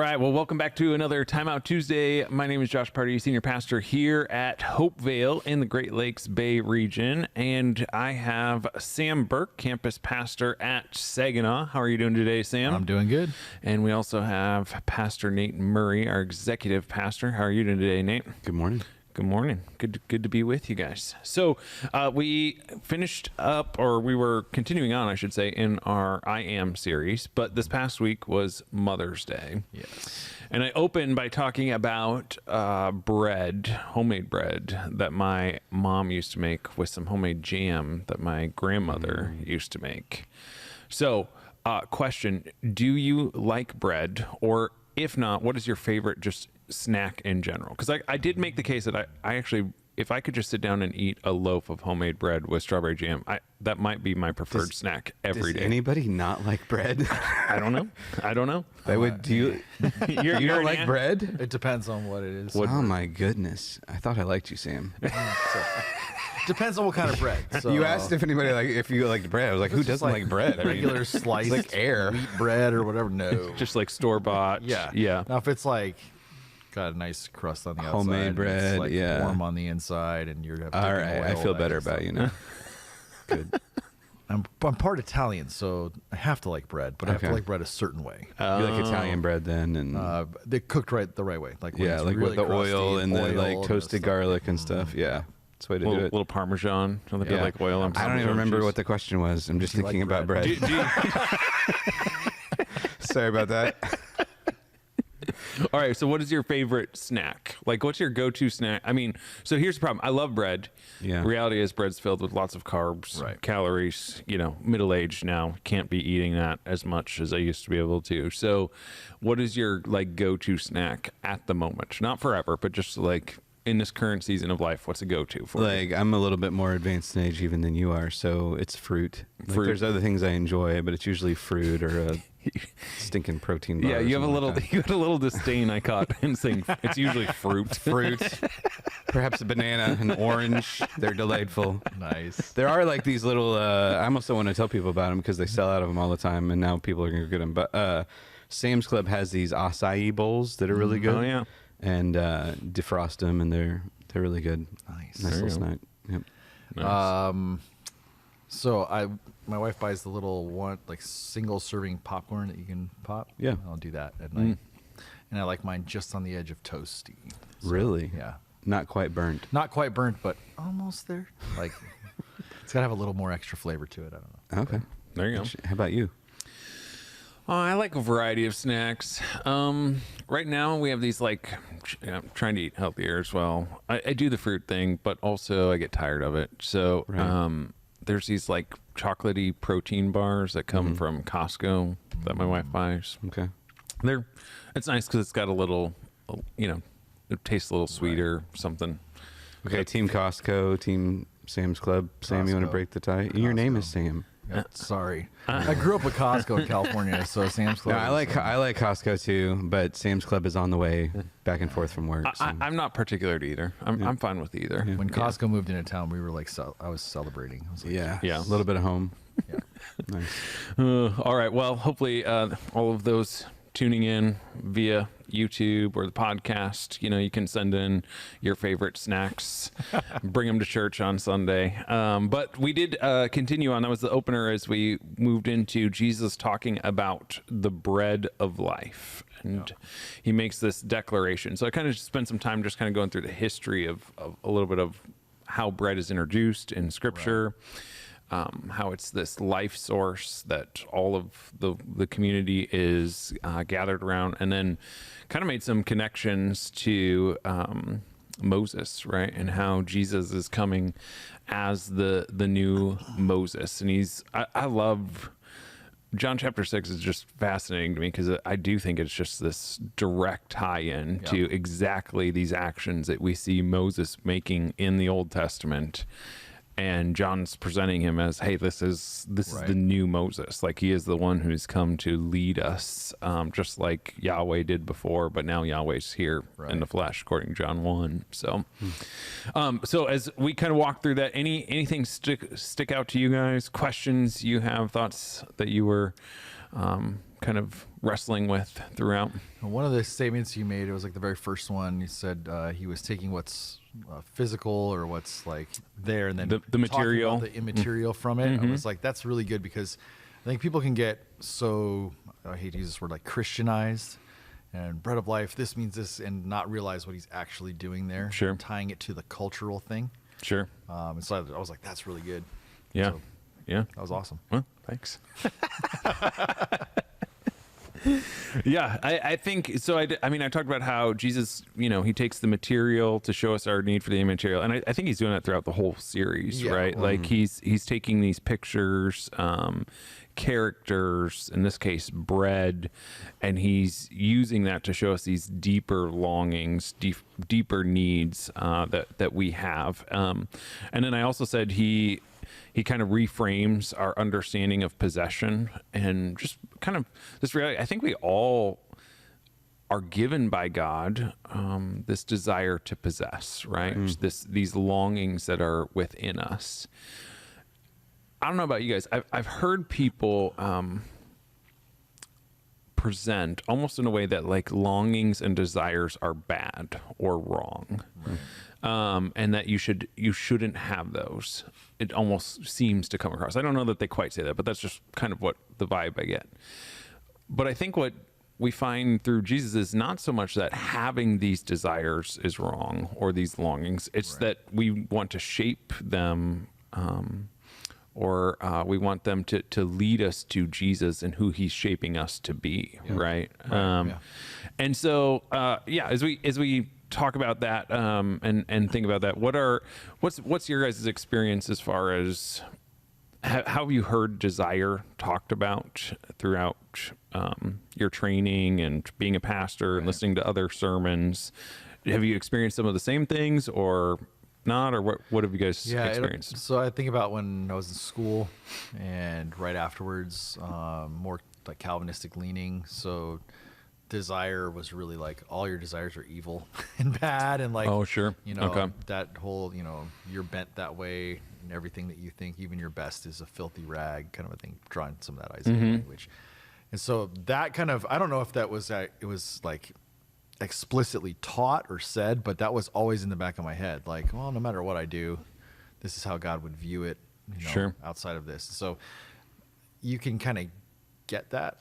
right. Well, welcome back to another Timeout Tuesday. My name is Josh Pardee, Senior Pastor here at Hopevale in the Great Lakes Bay region. And I have Sam Burke, Campus Pastor at Saginaw. How are you doing today, Sam? I'm doing good. And we also have Pastor Nate Murray, our Executive Pastor. How are you doing today, Nate? Good morning. Good morning. Good to be with you guys. So we finished up, or we were continuing on, I should say, in our I Am series. But this past week was Mother's Day. Yes. And I opened by talking about bread, homemade bread, that my mom used to make with some homemade jam that my grandmother used to make. So, question, do you like bread? Or if not, what is your favorite just snack in general? Because I did make the case that I actually, if I could just sit down and eat a loaf of homemade bread with strawberry jam, that might be my preferred snack every day. Does anybody not like bread? I don't know. They would. Do you? You're You don't an like bread? It depends on what it is. Oh my goodness! I thought I liked you, Sam. Depends on what kind of bread. So, You asked if anybody if you liked bread. I was like, who it's doesn't just like bread? I mean, Regular sliced like air. wheat bread or whatever. No. Just like store-bought. Yeah. Now, if it's like got a nice crust on the outside, Homemade and bread, it's like yeah. warm on the inside, and you're All right, I feel better about you now. Good. I'm part Italian, so I have to like bread, but I have to Okay. like bread a certain way. You like Italian bread then, and They cooked the right way. Like when yeah, it's like really with the crusty, oil and the oil like and toasted stuff. garlic and stuff. Yeah, that's the way to do it. Little Parmesan. Some people Yeah. like oil and I don't even Parmesan remember cheese. what the question was. I'm just Do you like thinking about bread. bread? Do you- Sorry about that. All right, so what is your favorite snack? Like, what's your go-to snack? I mean, so here's the problem. I love bread. Yeah. Reality is bread's filled with lots of carbs, Right. calories. Middle-aged now. Can't be eating that as much as I used to be able to. So what is your, like, go-to snack at the moment? Not forever, but just, like, in this current season of life, what's a go-to for you? Like, I'm a little bit more advanced in age even than you are, so it's fruit. Like, Fruit. there's other things I enjoy, but it's usually fruit or a stinking protein bar. Yeah, or you have a something little, like that. you had a little disdain I caught in saying it's usually fruit. Fruit, perhaps a banana, an orange. They're delightful. Nice. There are like these little. I almost don't want to tell people about them because they sell out of them all the time, and now people are going to get them. But Sam's Club has these acai bowls that are really good. Oh, yeah. And defrost them, and they're really good. Nice. Nice There little you go. snack. Yep. Nice. So my wife buys the little single serving popcorn that you can pop. Yeah. I'll do that at night, and I like mine just on the edge of toasty. So, Really? Yeah. Not quite burnt. Not quite burnt, but almost there. Like it's gotta have a little more extra flavor to it. I don't know. Okay. There you go. How about you? Oh, I like a variety of snacks. Right now we have these I'm trying to eat healthier as well. I do the fruit thing, but also I get tired of it. So Right. there's these like chocolatey protein bars that come from Costco that my wife buys. Okay. It's nice because it's got a little, it tastes a little sweeter, something. Okay. Team Costco, Team Sam's Club. Sam, you want to Costco. break the tie? Your name Costco. is Sam. Yeah, sorry. I grew up with Costco in California, so Sam's Club. No, I like Costco too, but Sam's Club is on the way back and forth from work. So. I'm not particular to either. I'm fine with either. Yeah. When Costco moved into town, we were I was celebrating. I was like, Yeah, Yeah. a little bit of home. yeah. Nice. All right. Well, hopefully all of those tuning in via YouTube or the podcast, you can send in your favorite snacks, bring them to church on Sunday. But we did continue on. That was the opener as we moved into Jesus talking about the bread of life. And he makes this declaration. So I kind of spent some time just kind of going through the history of a little bit of how bread is introduced in Scripture. How it's this life source that all of the community is gathered around, and then kind of made some connections to Moses, right? And how Jesus is coming as the new Moses. And I love John chapter 6 is just fascinating to me because I do think it's just this direct tie-in to exactly these actions that we see Moses making in the Old Testament. And John's presenting him as, hey, this is the new Moses. Like, he is the one who's come to lead us, just like Yahweh did before, but now Yahweh's here in the flesh, according to John 1. So, so as we kind of walk through that, anything stick out to you guys? Questions you have, thoughts that you were kind of wrestling with throughout? One of the statements you made, it was like the very first one. You said he was taking what's physical or what's like there, and then The talking material. about the immaterial from it. I was like, that's really good, because I think people can get so, I hate to use this word, like Christianized and bread of life, this means this, and not realize what he's actually doing there. Sure. And tying it to the cultural thing. Sure. And so I was like, that's really good. Yeah. So Yeah. that was awesome. Well, thanks. Yeah, I think so. I mean, I talked about how Jesus, he takes the material to show us our need for the immaterial, and I think he's doing that throughout the whole series, Yeah. right? Like he's taking these pictures, characters, in this case, bread, and he's using that to show us these deeper longings, deeper needs that we have. And then I also said he kind of reframes our understanding of possession and just kind of this reality. I think we all are given by God this desire to possess, right? These longings that are within us. I don't know about you guys. I've heard people present almost in a way that like longings and desires are bad or wrong. Right. And that you shouldn't have those. It almost seems to come across. I don't know that they quite say that, but that's just kind of what the vibe I get. But I think what we find through Jesus is not so much that having these desires is wrong or these longings. It's that we want to shape them, or we want them to lead us to Jesus and who he's shaping us to be. Right. And so, as we talk about that and think about that, what's your guys' experience as far as how have you heard desire talked about throughout your training and being a pastor and listening to other sermons? Have you experienced some of the same things or not, or what have you guys experienced? So I think about when I was in school and right afterwards, more like Calvinistic leaning. So desire was really like all your desires are evil and bad, and like, oh sure, okay. That whole, you're bent that way, and everything that you think, even your best, is a filthy rag kind of a thing, drawing some of that Isaiah language. And so that kind of, I don't know if that was it was like explicitly taught or said, but that was always in the back of my head, like, well, no matter what I do, this is how God would view it, sure, outside of this. So you can kind of get that,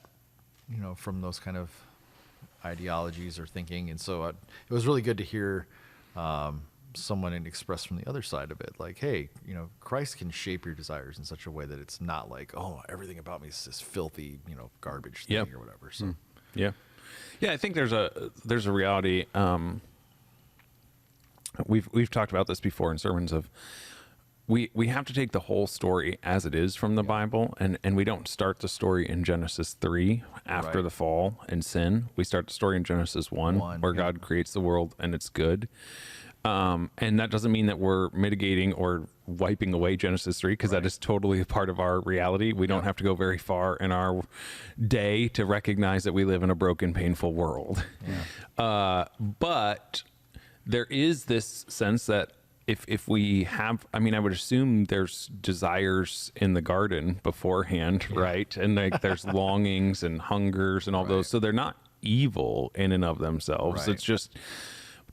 from those kind of ideologies or thinking. And so it was really good to hear someone express from the other side of it, like, hey, Christ can shape your desires in such a way that it's not like, oh, everything about me is this filthy, garbage thing or whatever. So yeah, I think there's a reality. We've talked about this before in sermons of we have to take the whole story as it is from the Bible, and we don't start the story in Genesis 3 after the fall and sin. We start the story in Genesis 1 where God creates the world and it's good. And that doesn't mean that we're mitigating or wiping away Genesis 3, because that is totally a part of our reality. We don't have to go very far in our day to recognize that we live in a broken, painful world. But there is this sense that if we have, I would assume there's desires in the garden beforehand, right? And like there's longings and hungers and all those. So they're not evil in and of themselves. It's just,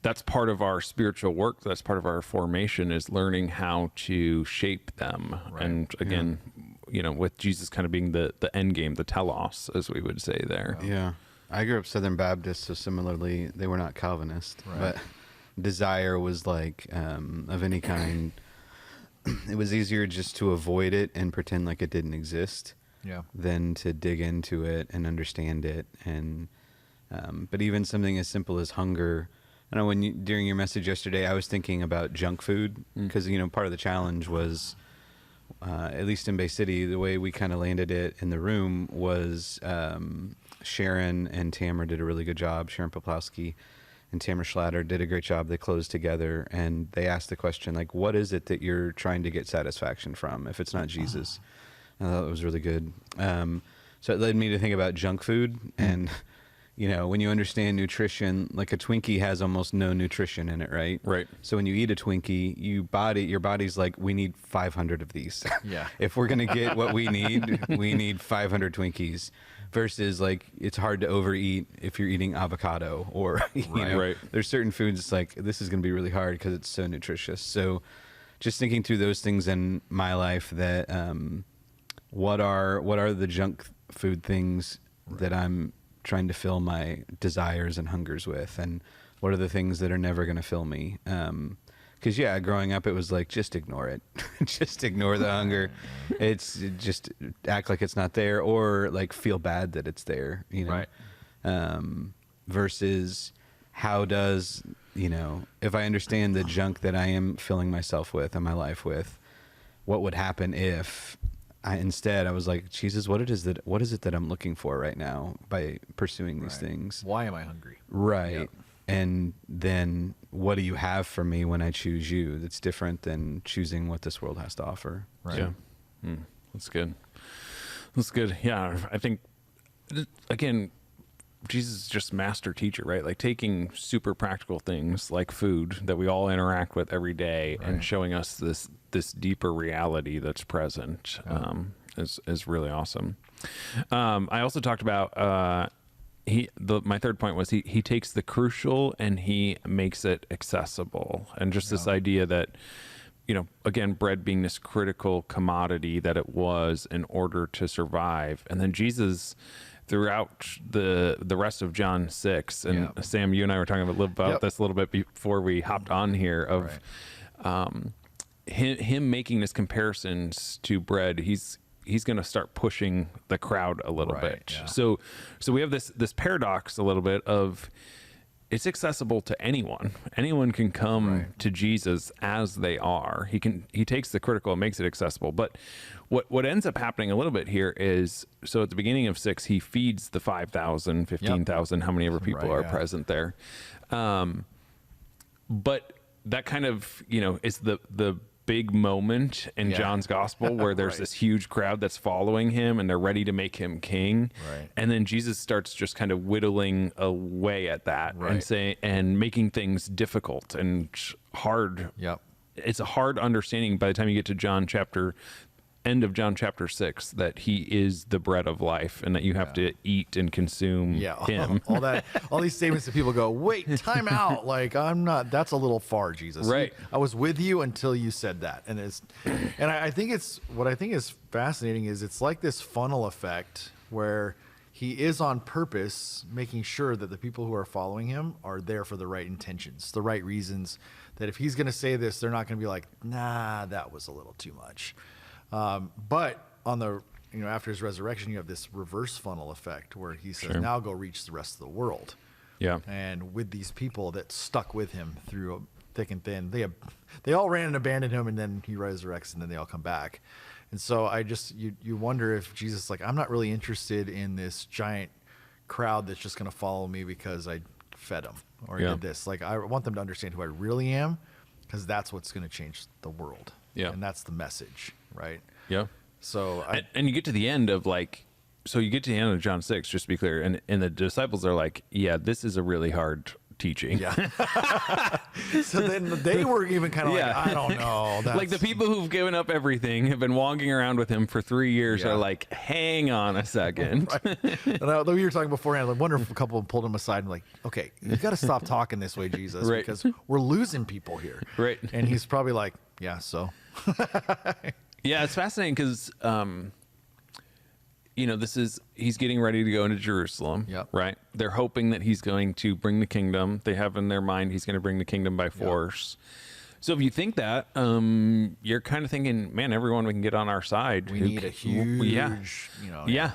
that's part of our spiritual work. That's part of our formation, is learning how to shape them. And again, with Jesus kind of being the end game, the telos, as we would say there. Yeah. I grew up Southern Baptist, so similarly, they were not Calvinist, but desire was like, of any kind, it was easier just to avoid it and pretend like it didn't exist than to dig into it and understand it. And, but even something as simple as hunger, I know during your message yesterday, I was thinking about junk food, because, part of the challenge was, at least in Bay City, the way we kind of landed it in the room was, Sharon and Tamara did a really good job. Sharon Poplowski and Tamara Schlatter did a great job. They closed together and they asked the question, like, what is it that you're trying to get satisfaction from if it's not Jesus? I thought it was really good. So it led me to think about junk food. And, when you understand nutrition, like a Twinkie has almost no nutrition in it, right? Right. So when you eat a Twinkie, your body's like, we need 500 of these. Yeah. If we're going to get what we need 500 Twinkies. versus like it's hard to overeat if you're eating avocado or you know, Right. there's certain foods it's like this is going to be really hard because it's so nutritious. So just thinking through those things in my life that what are the junk food things that I'm trying to fill my desires and hungers with, and what are the things that are never going to fill me? Because yeah, growing up, it was like, just ignore it. Just ignore the hunger. It's just act like it's not there, or like feel bad that it's there, you know? Right. Versus how does, you know, if I understand the junk that I am filling myself with and my life with, what would happen if I was like, Jesus, what is it that I'm looking for right now by pursuing these things? Why am I hungry? Right. Yep. And then what do you have for me when I choose you? That's different than choosing what this world has to offer. Right. Yeah. That's good. That's good. Yeah. I think, again, Jesus is just master teacher, right? Like taking super practical things like food that we all interact with every day and showing us this deeper reality that's present is really awesome. I also talked about my third point was he takes the crucial and he makes it accessible, and just this idea that, you know, again, bread being this critical commodity that it was in order to survive. And then Jesus, throughout the rest of John 6, and Sam, you and I were talking a little about this a little bit before we hopped on here, of him making this comparisons to bread. He's going to start pushing the crowd a little bit. Yeah. So we have this paradox a little bit of, it's accessible to anyone. Anyone can come to Jesus as they are. He takes the critical and makes it accessible. But what ends up happening a little bit here is, so at the beginning of 6, he feeds the 5,000, 15,000, how many ever people are present there. But that kind of, you know, is the big moment in John's gospel where there's this huge crowd that's following him and they're ready to make him king. Right. And then Jesus starts just kind of whittling away at that and making things difficult and hard. Yep. It's a hard understanding by the time you get to end of John chapter 6, that he is the bread of life and that you have to eat and consume him. all these statements that people go, wait, time out. Like, that's a little far, Jesus. Right. I was with you until you said that. And I think what I think is fascinating is it's like this funnel effect where he is on purpose making sure that the people who are following him are there for the right intentions, the right reasons, that if he's going to say this, they're not going to be like, nah, that was a little too much. But on after his resurrection, you have this reverse funnel effect where he says, now go reach the rest of the world. Yeah. And with these people that stuck with him through thick and thin, they all ran and abandoned him, and then he resurrects, and then they all come back. And so you wonder if Jesus is like, I'm not really interested in this giant crowd that's just going to follow me because I fed them or did this. Like, I want them to understand who I really am, because that's what's going to change the world. Yeah. And that's the message, right? Yeah. So and you get to the end of John 6, just to be clear, and the disciples are like, yeah, this is a really hard teaching. Yeah. So then they were even kind of like, I don't know. Like the people who've given up everything, have been walking around with him for 3 years, are like, hang on a second. Right. And though you were talking beforehand, I wonder if a couple pulled him aside and like, okay, you got to stop talking this way, Jesus, because we're losing people here. Right. And he's probably like, yeah, so. Yeah, it's fascinating because, he's getting ready to go into Jerusalem, right? They're hoping that he's going to bring the kingdom. They have in their mind he's going to bring the kingdom by force. So if you think that, you're kind of thinking, man, everyone we can get on our side. We need a huge,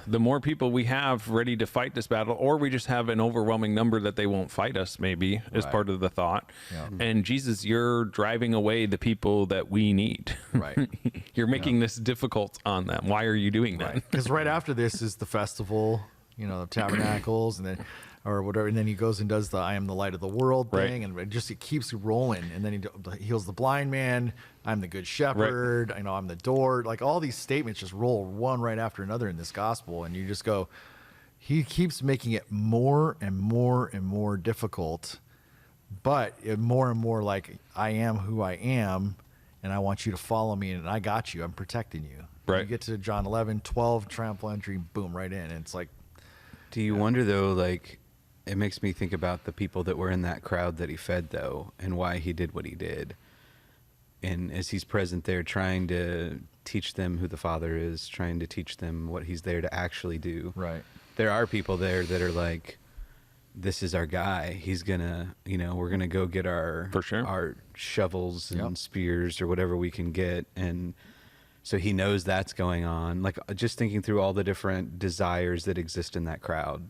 the more people we have ready to fight this battle, or we just have an overwhelming number that they won't fight us, maybe, is part of the thought. Yeah. And Jesus, you're driving away the people that we need. Right. You're making this difficult on them. Why are you doing that? Because right after this is the festival, of tabernacles, and then or whatever, and then he goes and does the I am the light of the world thing, and it keeps rolling, and then he heals the blind man, I'm the good shepherd, I'm the door, like all these statements just roll one right after another in this gospel, and you just go, he keeps making it more and more and more difficult, but more and more like, I am who I am, and I want you to follow me, and I got you, I'm protecting you. Right. You get to John 11, 12, triumphal entry, boom, right in, and it's like, Do you wonder though, like, it makes me think about the people that were in that crowd that he fed though, and why he did what he did. And as he's present there trying to teach them who the Father is, trying to teach them what he's there to actually do. Right. There are people there that are like, this is our guy. He's gonna, we're gonna go get our For sure. our shovels and Yep. spears or whatever we can get, and so he knows that's going on. Like, just thinking through all the different desires that exist in that crowd,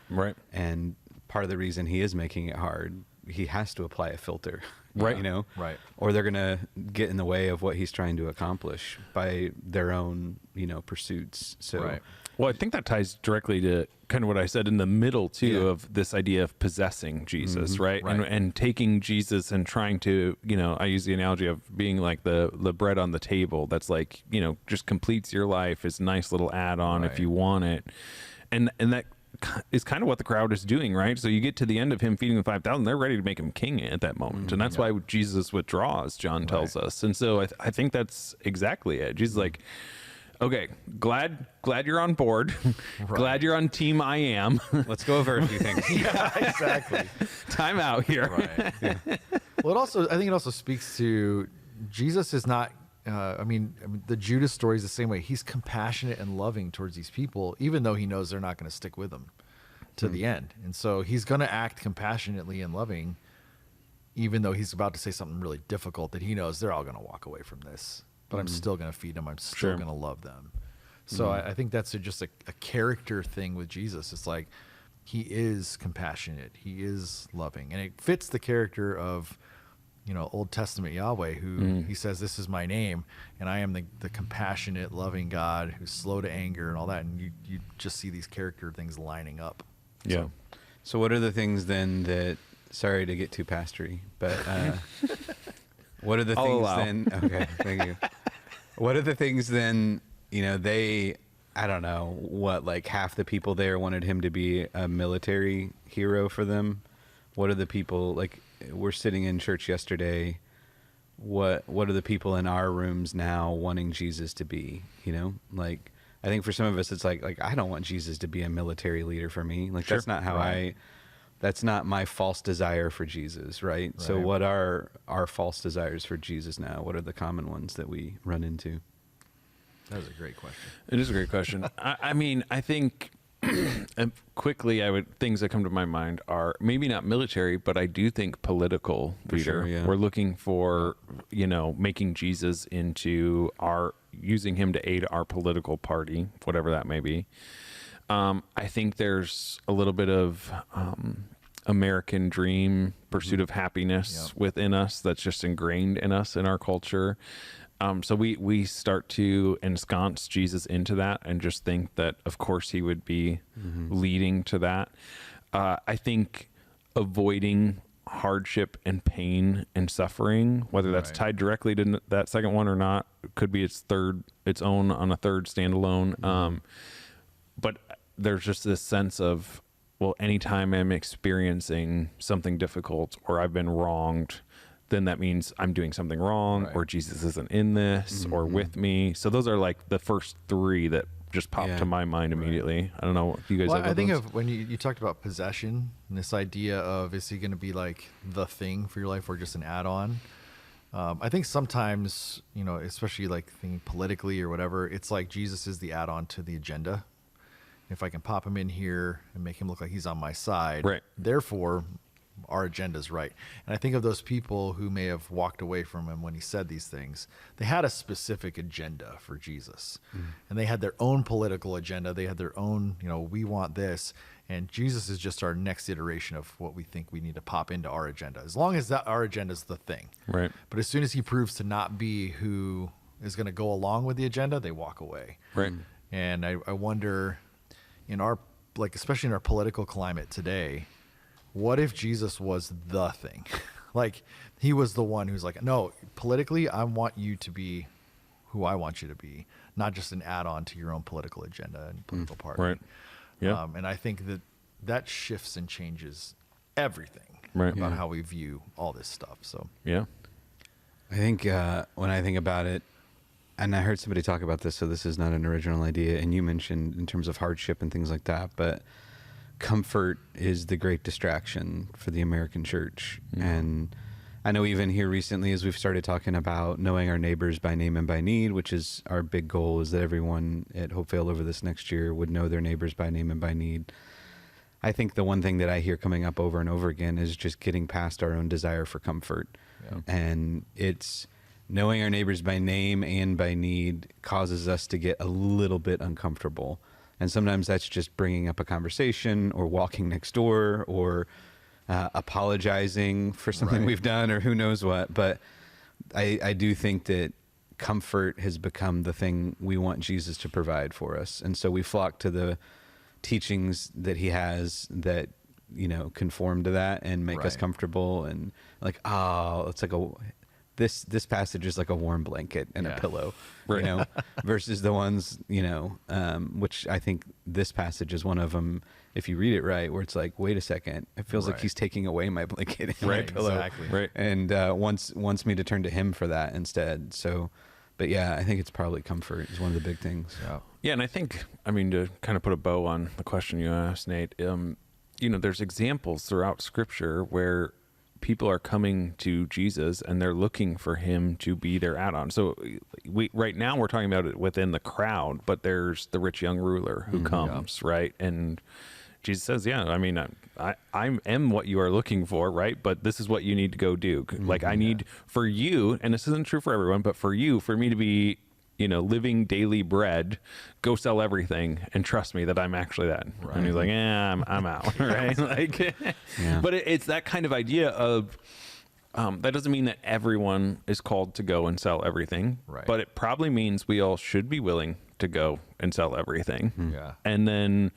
Right. and part of the reason he is making it hard, he has to apply a filter, Right. Right. or they're gonna get in the way of what he's trying to accomplish by their own, pursuits. So. Right. Well, I think that ties directly to kind of what I said in the middle too, Yeah. of this idea of possessing Jesus, right? Right. And taking Jesus and trying to, I use the analogy of being like the bread on the table that's like, just completes your life, is a nice little add-on if Right. you want it. And that is kind of what the crowd is doing, right? So you get to the end of him feeding the 5,000, they're ready to make him king at that moment. And that's why Jesus withdraws, John tells us. And so I think that's exactly it. Jesus is like, okay, glad you're on board. Glad you're on team I am. Let's go over a few things. Yeah, exactly. Time out here. Right. Well, I think it also speaks to Jesus is not. I mean, the Judas story is the same way. He's compassionate and loving towards these people, even though he knows they're not going to stick with him to the end. And so he's going to act compassionately and loving, even though he's about to say something really difficult that he knows they're all going to walk away from this. But I'm still going to feed them. I'm still Sure. going to love them. So I think that's just a character thing with Jesus. It's like he is compassionate. He is loving. And it fits the character of, Old Testament Yahweh, who he says, this is my name. And I am the compassionate, loving God who's slow to anger and all that. And you just see these character things lining up. Yeah. So what are the things then that, sorry to get too pastory, but what are the I'll things allow. then? Okay, thank you. What are the things then, I don't know, what, like half the people there wanted him to be a military hero for them? What are the people, like, we're sitting in church yesterday, what are the people in our rooms now wanting Jesus to be, Like, I think for some of us, it's like I don't want Jesus to be a military leader for me. Like, Sure. that's not how Right. that's not my false desire for Jesus, right? So Right. what are our false desires for Jesus now? What are the common ones that we run into? That was a great question. It is a great question. I mean, I think quickly, things that come to my mind are maybe not military, but I do think political leader. sure, yeah. We're looking for, making Jesus into using him to aid our political party, whatever that may be. I think there's a little bit of American dream, pursuit of happiness Yep. within us that's just ingrained in us in our culture. So we start to ensconce Jesus into that and just think that, of course, he would be leading to that. I think avoiding hardship and pain and suffering, whether that's Right. tied directly to that second one or not, could be its own on a third standalone. But there's just this sense of, well, anytime I'm experiencing something difficult or I've been wronged, then that means I'm doing something wrong, Right. or Jesus isn't in this or with me. So those are like the first three that just pop Yeah. to my mind immediately. I don't know if you guys Well, have I think those? of when you talked about possession and this idea of, is he going to be like the thing for your life or just an add-on? I think sometimes, especially like thinking politically or whatever, it's like Jesus is the add-on to the agenda. If I can pop him in here and make him look like he's on my side, Right. therefore our agenda's right. And I think of those people who may have walked away from him when he said these things. They had a specific agenda for Jesus, and they had their own political agenda. They had their own, we want this. And Jesus is just our next iteration of what we think we need to pop into our agenda, as long as that our agenda is the thing. Right. But as soon as he proves to not be who is going to go along with the agenda, they walk away. Right. And I wonder, especially in our political climate today, what if Jesus was the thing? Like, he was the one who's like, no, politically, I want you to be who I want you to be, not just an add-on to your own political agenda and political party. Right. Yeah. And I think that shifts and changes everything Right. about Yeah. how we view all this stuff. So Yeah. I think when I think about it, and I heard somebody talk about this, so this is not an original idea. And you mentioned in terms of hardship and things like that, but comfort is the great distraction for the American church. And I know even here recently, as we've started talking about knowing our neighbors by name and by need, which is our big goal, is that everyone at Hopevale over this next year would know their neighbors by name and by need. I think the one thing that I hear coming up over and over again is just getting past our own desire for comfort. Yeah. And it's knowing our neighbors by name and by need causes us to get a little bit uncomfortable. And sometimes that's just bringing up a conversation or walking next door or apologizing for something we've done or who knows what. But I do think that comfort has become the thing we want Jesus to provide for us. And so we flock to the teachings that he has that, you know, conform to that and make us comfortable. And like, it's like this passage is like a warm blanket and a pillow, you know, versus the ones, you know, which I think this passage is one of them, if you read it right, where it's like, wait a second, it feels like he's taking away my blanket and my pillow. Exactly. And wants me to turn to him for that instead. So, but yeah, I think it's probably comfort is one of the big things. Yeah, and I think, I mean, to kind of put a bow on the question you asked, Nate, you know, there's examples throughout Scripture where people are coming to Jesus and they're looking for him to be their add-on. So right now we're talking about it within the crowd, but there's the rich young ruler who comes, right? And Jesus says, yeah, I mean, I am what you are looking for, right? But this is what you need to go do. Like I need for you, and this isn't true for everyone, but for you, for me to be, you know, living daily bread, go sell everything and trust me that I'm actually that. Right. And he's like, I'm out. Right. Like, but it's that kind of idea of, that doesn't mean that everyone is called to go and sell everything, but it probably means we all should be willing to go and sell everything. And then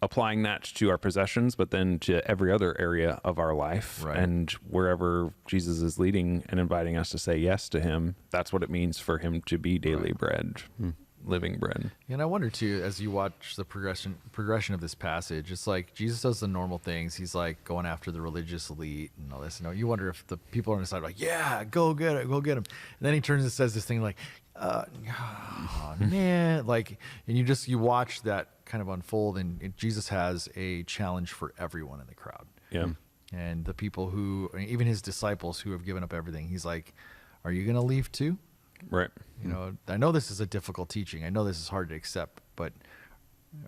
applying that to our possessions, but then to every other area of our life. And wherever Jesus is leading and inviting us to say yes to him, that's what it means for him to be daily bread, living bread. And I wonder too, as you watch the progression of this passage, it's like Jesus does the normal things. He's like going after the religious elite and all this. You know, you wonder if the people on the side are like, yeah, go get it, go get him. And then he turns and says this thing like, man, like, and you watch that kind of unfold, and Jesus has a challenge for everyone in the crowd. And the people who, even his disciples who have given up everything, he's like, are you going to leave too? You know, I know this is a difficult teaching. I know this is hard to accept, but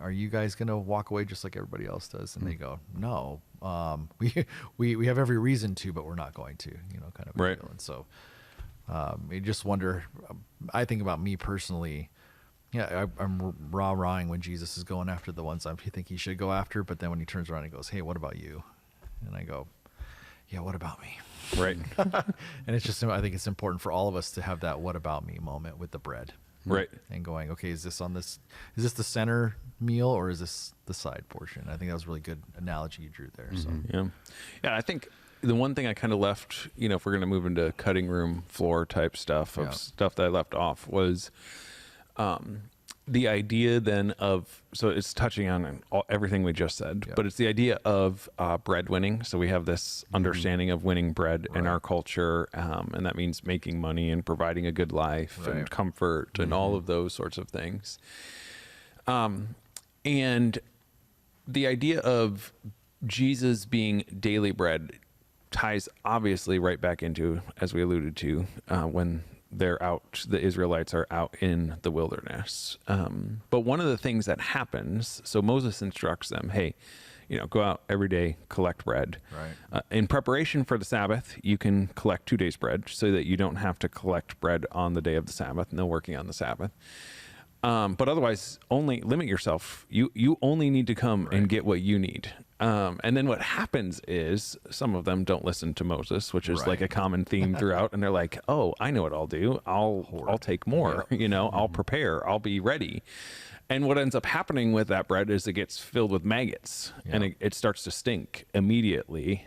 are you guys going to walk away just like everybody else does? And they go, no, we have every reason to, but we're not going to, you know, kind of. Deal. And so, you just wonder, I think about me personally. I'm rah-rahing when Jesus is going after the ones I think he should go after, but then when he turns around and goes, hey, what about you? And I go, yeah, what about me? And it's just, I think it's important for all of us to have that what about me moment with the bread. And going, okay, is this the center meal or is this the side portion? I think that was a really good analogy you drew there. So yeah, I think the one thing I kind of left, you know, if we're going to move into cutting room floor type stuff stuff that I left off was the idea then of, so it's touching on everything we just said, but it's the idea of bread winning. So we have this understanding of winning bread in our culture, and that means making money and providing a good life and comfort and all of those sorts of things. And the idea of Jesus being daily bread ties obviously right back into, as we alluded to, when they're out, the Israelites are out in the wilderness. But one of the things that happens, so Moses instructs them, hey, you know, go out every day, collect bread. In preparation for the Sabbath, you can collect 2 days' bread so that you don't have to collect bread on the day of the Sabbath, no working on the Sabbath. But otherwise, only limit yourself. You only need to come and get what you need. And then what happens is some of them don't listen to Moses, which is like a common theme throughout. And they're like, oh, I know what I'll do. I'll take more, you know, I'll prepare, I'll be ready. And what ends up happening with that bread is it gets filled with maggots and it starts to stink immediately.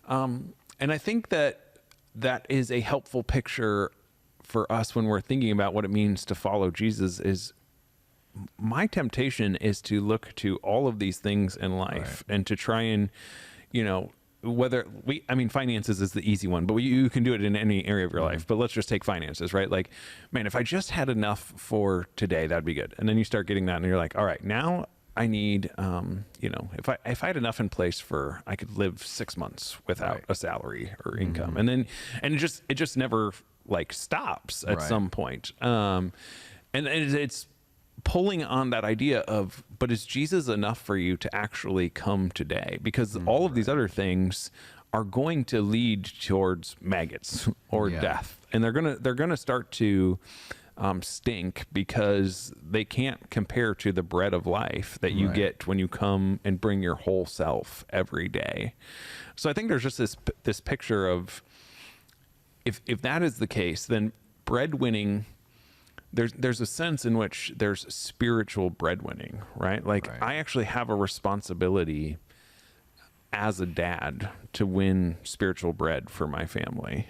And I think that is a helpful picture for us when we're thinking about what it means to follow Jesus. Is my temptation is to look to all of these things in life and to try and, you know, finances is the easy one, but you can do it in any area of your life. But let's just take finances, right? Like, man, if I just had enough for today, that'd be good. And then you start getting that and you're like, all right, now I need, if I had enough in place I could live 6 months without a salary or income. And it just never like stops at some point. And it's pulling on that idea of, but is Jesus enough for you to actually come today? Because all of these other things are going to lead towards maggots or death. And they're gonna start to stink this they can't compare to the bread of life that you get when you come and bring your whole self every day. So I think there's just this picture of, if that is the case, then breadwinning, there's a sense in which there's spiritual breadwinning, right? Like I actually have a responsibility as a dad to win spiritual bread for my family.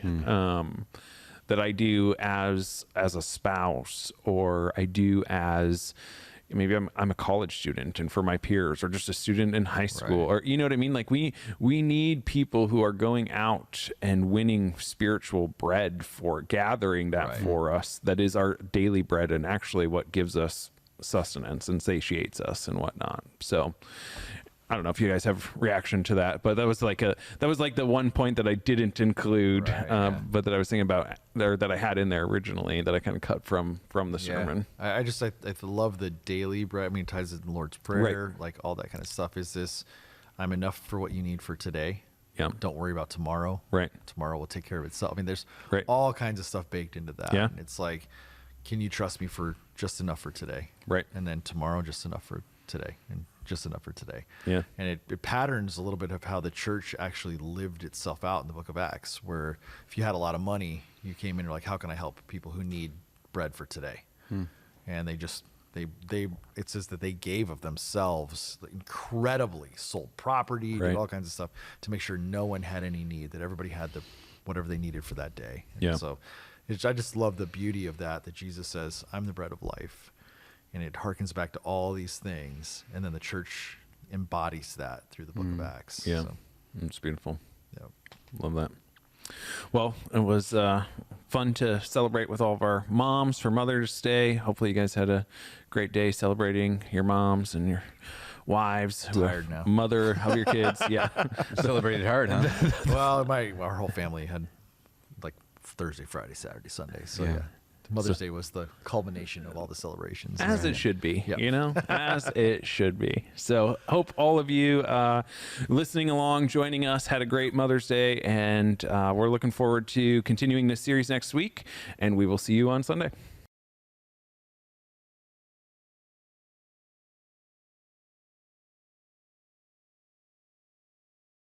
That I do as a spouse, or I do as maybe I'm a college student and for my peers, or just a student in high school, or you know what I mean? Like we need people who are going out and winning spiritual bread, for gathering that for us. That is our daily bread, and actually what gives us sustenance and satiates us and whatnot. So I don't know if you guys have reaction to that, but that was like the one point that I didn't include, but that I was thinking about there, that I had in there originally, that I kind of cut from the sermon. I love the daily bread. I mean, it ties in the Lord's Prayer, like all that kind of stuff. Is this, I'm enough for what you need for today. Yeah. Don't worry about tomorrow. Right. Tomorrow will take care of itself. I mean, there's all kinds of stuff baked into that. Yeah. And it's like, can you trust me for just enough for today? Right. And then tomorrow, just enough for today, and just enough for today. Yeah. And it patterns a little bit of how the church actually lived itself out in the book of Acts, where if you had a lot of money, you came in and you're like, how can I help people who need bread for today? And it says that they gave of themselves incredibly, sold property, did all kinds of stuff to make sure no one had any need, that everybody had whatever they needed for that day. And so I just love the beauty of that Jesus says, I'm the bread of life. And it harkens back to all these things, and then the church embodies that through the book of Acts. Yeah, so. It's beautiful. Yep. Love that. Well, it was fun to celebrate with all of our moms for Mother's Day. Hopefully you guys had a great day celebrating your moms and your wives. Tired now. Mother of your kids. Yeah. Celebrated hard, huh? Well, our whole family had like Thursday, Friday, Saturday, Sunday. So yeah. Mother's Day was the culmination of all the celebrations. As it should be, as it should be. So hope all of you listening along, joining us, had a great Mother's Day, and we're looking forward to continuing this series next week, and we will see you on Sunday.